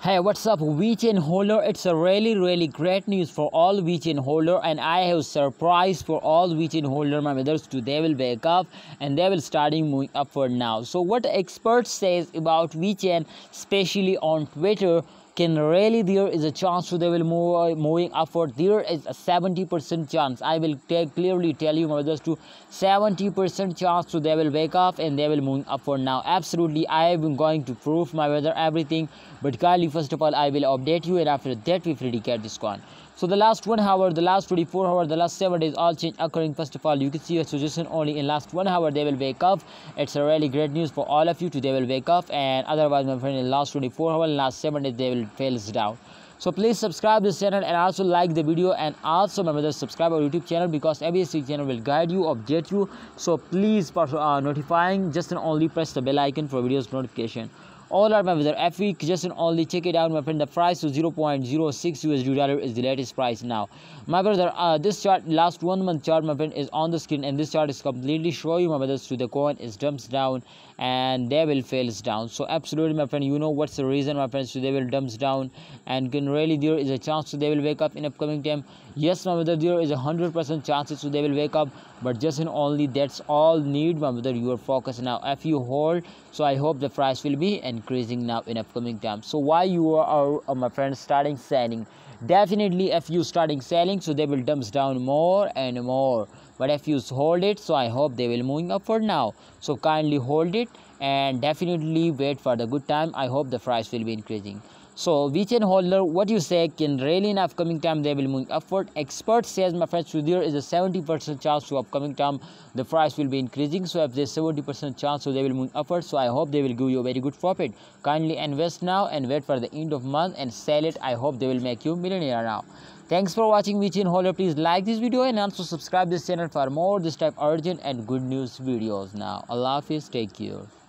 Hey, what's up, Vechain holder? It's a really great news for all Vechain holder, and I have surprise for all Vechain holder my brothers too. They will wake up and they will starting moving upward now. So what experts says about Vechain, especially on Twitter, can really there is a chance to they will move moving upward. There is a 70% chance. I will clearly tell you my brothers to 70% chance to they will wake up and they will moving upward now. Absolutely, I am going to prove my brother everything, but kindly first of all I will update you, and after that we predicate this one. So the last 1 hour, the last 24 hours, the last 7 days, all change occurring. First of all, you can see a suggestion only in last 1 hour they will wake up. It's a really great news for all of you to they will wake up, and otherwise my friend in last 24 hours, last 7 days they will fails down. So please subscribe this channel and also like the video, and also my brothers subscribe our YouTube channel, because ABC channel will guide you, update you. So please notifying just and only press the bell icon for videos notification. All right my brother, if we just and only check it out my friend, the price to 0.06 USD dollar is the latest price now my brother. This chart, last 1 month chart my friend, is on the screen, and this chart is completely show you my brothers to the coin is dumps down and they will fails down. So absolutely my friend, you know what's the reason my friends, so they will dumps down and can really there is a chance so they will wake up in upcoming time. Yes my brother, there is 100% chances so they will wake up, but just and only that's all need my brother your focus now. If you hold, so I hope the price will be increasing now in upcoming time. So why you are my friend starting selling? Definitely if you starting selling, so they will dumps down more and more, but if you hold it, so I hope they will moving upward now. So kindly hold it and definitely wait for the good time. I hope the price will be increasing. So Vechain holder, what you say, can really in upcoming time they will move upward. Expert says my friends, so there is a 70% chance to upcoming time the price will be increasing. So if there's 70% chance, so they will move upward, so I hope they will give you a very good profit. Kindly invest now and wait for the end of month and sell it. I hope they will make you millionaire now. Thanks for watching Vechain holder. Please like this video and also subscribe this channel for more this type urgent and good news videos now. Allah Hafiz, take care.